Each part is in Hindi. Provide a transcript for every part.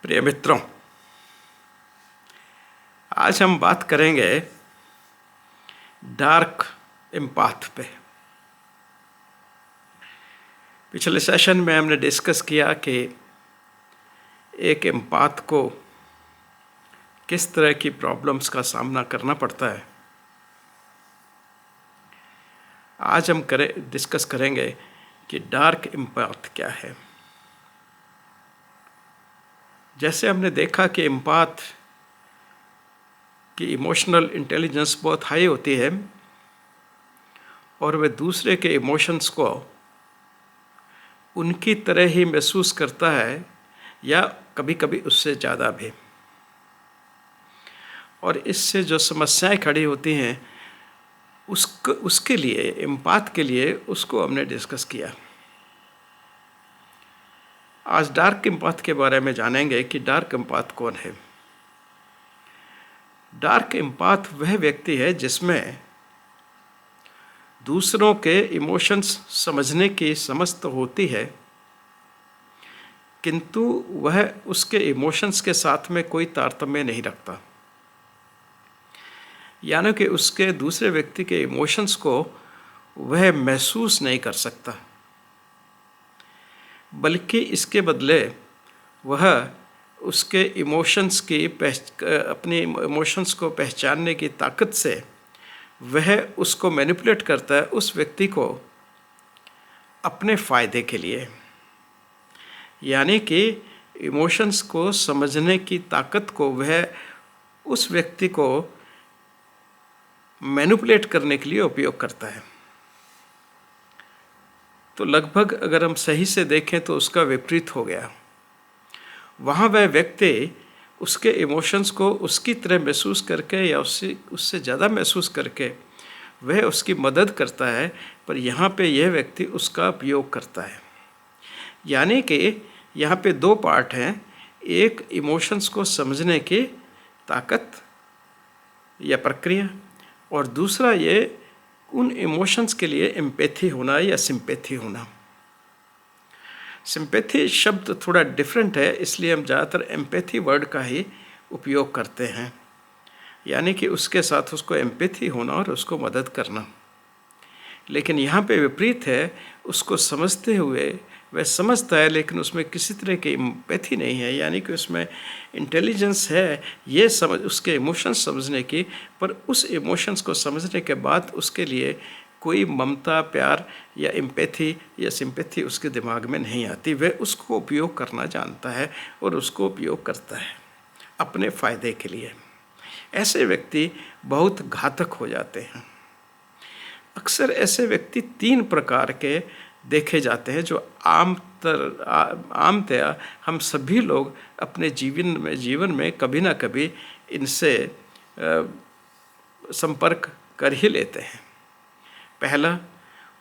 प्रिय मित्रों, आज हम बात करेंगे डार्क एम्पाथ पे। पिछले सेशन में हमने डिस्कस किया कि एक एम्पाथ को किस तरह की प्रॉब्लम्स का सामना करना पड़ता है। आज हम डिस्कस करेंगे कि डार्क एम्पाथ क्या है। जैसे हमने देखा कि एम्पाथ की इमोशनल इंटेलिजेंस बहुत हाई होती है और वह दूसरे के इमोशंस को उनकी तरह ही महसूस करता है या कभी कभी उससे ज़्यादा भी। और इससे जो समस्याएं खड़ी होती हैं उसके लिए, एम्पाथ के लिए, उसको हमने डिस्कस किया। आज डार्क एम्पाथ के बारे में जानेंगे कि डार्क एम्पाथ कौन है। डार्क एम्पाथ वह व्यक्ति है जिसमें दूसरों के इमोशंस समझने की समझ तो होती है, किंतु वह उसके इमोशंस के साथ में कोई तारतम्य नहीं रखता। यानी कि उसके दूसरे व्यक्ति के इमोशंस को वह महसूस नहीं कर सकता, बल्कि इसके बदले वह उसके इमोशंस की अपने इमोशंस को पहचानने की ताकत से वह उसको मैनिपुलेट करता है, उस व्यक्ति को अपने फ़ायदे के लिए। यानी कि इमोशंस को समझने की ताकत को वह उस व्यक्ति को मैनिपुलेट करने के लिए उपयोग करता है। तो लगभग अगर हम सही से देखें तो उसका विपरीत हो गया। वहाँ वह व्यक्ति उसके इमोशंस को उसकी तरह महसूस करके या उससे ज़्यादा महसूस करके वह उसकी मदद करता है, पर यहाँ पे यह व्यक्ति उसका उपयोग करता है। यानी कि यहाँ पे दो पार्ट हैं, एक इमोशंस को समझने की ताकत या प्रक्रिया, और दूसरा ये उन इमोशंस के लिए एम्पैथी होना या सिंपैथी होना। सिंपैथी शब्द थोड़ा डिफरेंट है, इसलिए हम ज़्यादातर एम्पैथी वर्ड का ही उपयोग करते हैं। यानी कि उसके साथ उसको एम्पैथी होना और उसको मदद करना। लेकिन यहाँ पे विपरीत है, उसको समझते हुए वह समझता है लेकिन उसमें किसी तरह की एम्पैथी नहीं है। यानी कि उसमें इंटेलिजेंस है ये समझ उसके इमोशंस समझने की, पर उस इमोशंस को समझने के बाद उसके लिए कोई ममता, प्यार या एम्पैथी या सिंपैथी उसके दिमाग में नहीं आती। वह उसको उपयोग करना जानता है और उसको उपयोग करता है अपने फ़ायदे के लिए। ऐसे व्यक्ति बहुत घातक हो जाते हैं। अक्सर ऐसे व्यक्ति तीन प्रकार के देखे जाते हैं जो आमतया हम सभी लोग अपने जीवन में कभी ना कभी इनसे संपर्क कर ही लेते हैं। पहला,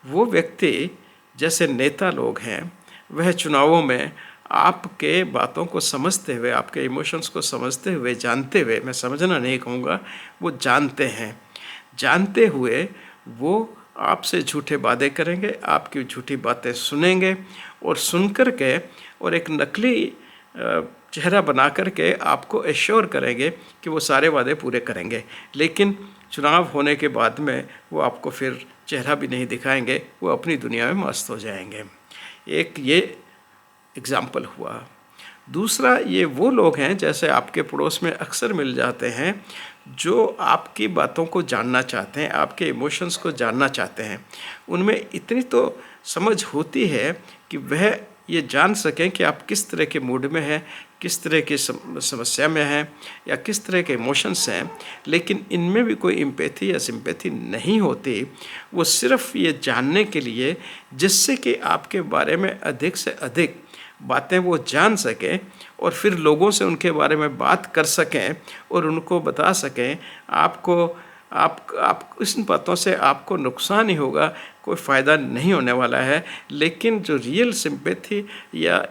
वो व्यक्ति जैसे नेता लोग हैं, वह चुनावों में आपके बातों को समझते हुए, आपके इमोशंस को समझते हुए, जानते हुए, मैं समझना नहीं कहूँगा, वो जानते हैं, जानते हुए वो आपसे झूठे वादे करेंगे, आपकी झूठी बातें सुनेंगे और सुनकर के और एक नकली चेहरा बना कर के आपको एश्योर करेंगे कि वो सारे वादे पूरे करेंगे। लेकिन चुनाव होने के बाद में वो आपको फिर चेहरा भी नहीं दिखाएंगे, वो अपनी दुनिया में मस्त हो जाएंगे। एक ये एग्ज़ाम्पल हुआ। दूसरा, ये वो लोग हैं जैसे आपके पड़ोस में अक्सर मिल जाते हैं जो आपकी बातों को जानना चाहते हैं, आपके इमोशंस को जानना चाहते हैं। उनमें इतनी तो समझ होती है कि वह ये जान सकें कि आप किस तरह के मूड में हैं, किस तरह की समस्या में हैं या किस तरह के इमोशंस हैं, लेकिन इनमें भी कोई एम्पैथी या सिंपैथी नहीं होती। वो सिर्फ ये जानने के लिए जिससे कि आपके बारे में अधिक से अधिक बातें वो जान सकें और फिर लोगों से उनके बारे में बात कर सकें और उनको बता सकें आप इन बातों से आपको नुकसान ही होगा, कोई फ़ायदा नहीं होने वाला है। लेकिन जो रियल सिंपैथी या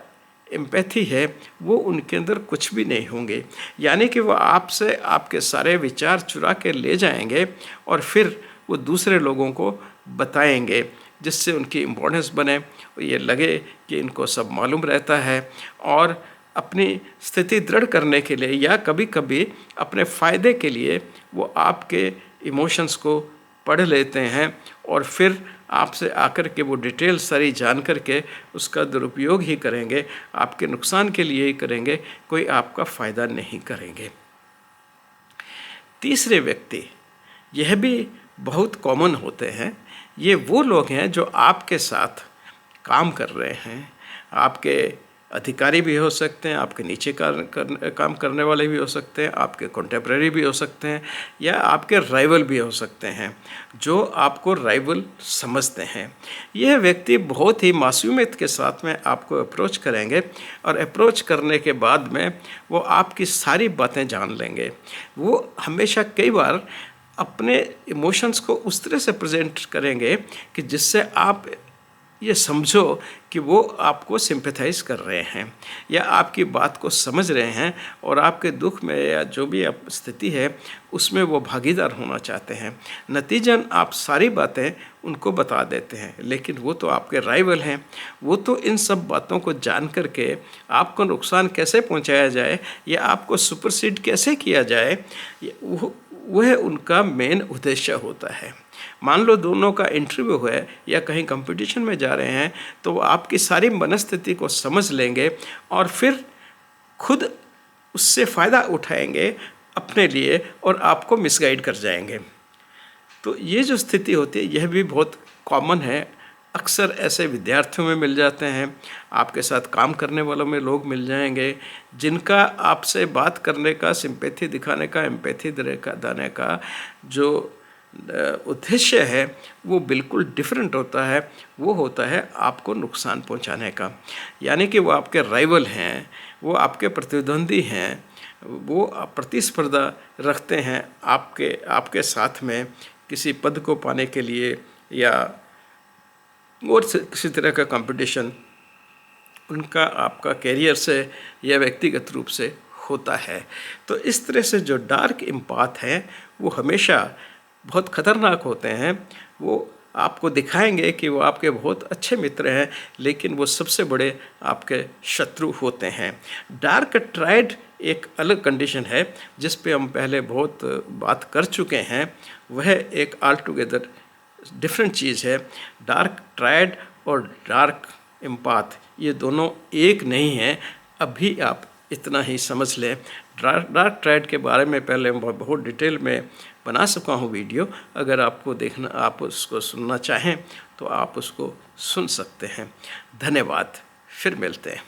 एम्पैथी है वो उनके अंदर कुछ भी नहीं होंगे। यानी कि वो आपसे आपके सारे विचार चुरा के ले जाएंगे और फिर वो दूसरे लोगों को बताएंगे, जिससे उनकी इम्पोर्टेंस बने और ये लगे कि इनको सब मालूम रहता है और अपनी स्थिति दृढ़ करने के लिए या कभी कभी अपने फ़ायदे के लिए वो आपके इमोशंस को पढ़ लेते हैं और फिर आपसे आकर के वो डिटेल सारी जान करके उसका दुरुपयोग ही करेंगे, आपके नुकसान के लिए ही करेंगे, कोई आपका फ़ायदा नहीं करेंगे। तीसरे व्यक्ति, यह भी बहुत कॉमन होते हैं। ये वो लोग हैं जो आपके साथ काम कर रहे हैं, आपके अधिकारी भी हो सकते हैं, आपके नीचे काम करने वाले भी हो सकते हैं, आपके कंटेम्प्रेरी भी हो सकते हैं, या आपके राइवल भी हो सकते हैं जो आपको राइवल समझते हैं। यह व्यक्ति बहुत ही मासूमियत के साथ में आपको अप्रोच करेंगे और अप्रोच करने के बाद में वो आपकी सारी बातें जान लेंगे। वो हमेशा कई बार अपने इमोशंस को उस तरह से प्रेजेंट करेंगे कि जिससे आप ये समझो कि वो आपको सिंपैथाइज कर रहे हैं या आपकी बात को समझ रहे हैं और आपके दुख में या जो भी स्थिति है उसमें वो भागीदार होना चाहते हैं। नतीजन आप सारी बातें उनको बता देते हैं, लेकिन वो तो आपके राइवल हैं। वो तो इन सब बातों को जान करके आपको नुकसान कैसे पहुंचाया जाए या आपको सुपरसीड कैसे किया जाए, वह उनका मेन उद्देश्य होता है। मान लो दोनों का इंटरव्यू है या कहीं कंपटीशन में जा रहे हैं, तो वो आपकी सारी मनस्थिति को समझ लेंगे और फिर खुद उससे फ़ायदा उठाएंगे अपने लिए और आपको मिसगाइड कर जाएंगे। तो ये जो स्थिति होती है यह भी बहुत कॉमन है। अक्सर ऐसे विद्यार्थियों में मिल जाते हैं, आपके साथ काम करने वालों में लोग मिल जाएंगे जिनका आपसे बात करने का, सिंपैथी दिखाने का, एम्पैथी दिखाने का जो उद्देश्य है वो बिल्कुल डिफरेंट होता है। वो होता है आपको नुकसान पहुंचाने का, यानी कि वो आपके राइवल हैं, वो आपके प्रतिद्वंदी हैं, वो प्रतिस्पर्धा रखते हैं आपके साथ में किसी पद को पाने के लिए या और किसी तरह का कंपटीशन उनका आपका कैरियर से या व्यक्तिगत रूप से होता है। तो इस तरह से जो डार्क एम्पैथ हैं वो हमेशा बहुत ख़तरनाक होते हैं। वो आपको दिखाएंगे कि वो आपके बहुत अच्छे मित्र हैं, लेकिन वो सबसे बड़े आपके शत्रु होते हैं। डार्क ट्रायड एक अलग कंडीशन है जिस पे हम पहले बहुत बात कर चुके हैं। वह एक ऑल टुगेदर डिफरेंट चीज़ है। डार्क ट्रायड और डार्क एम्पैथ ये दोनों एक नहीं हैं। अभी आप इतना ही समझ लें। डार्क ट्रायड के बारे में पहले बहुत डिटेल में बना चुका हूँ वीडियो। अगर आपको देखना, आप उसको सुनना चाहें तो आप उसको सुन सकते हैं। धन्यवाद, फिर मिलते हैं।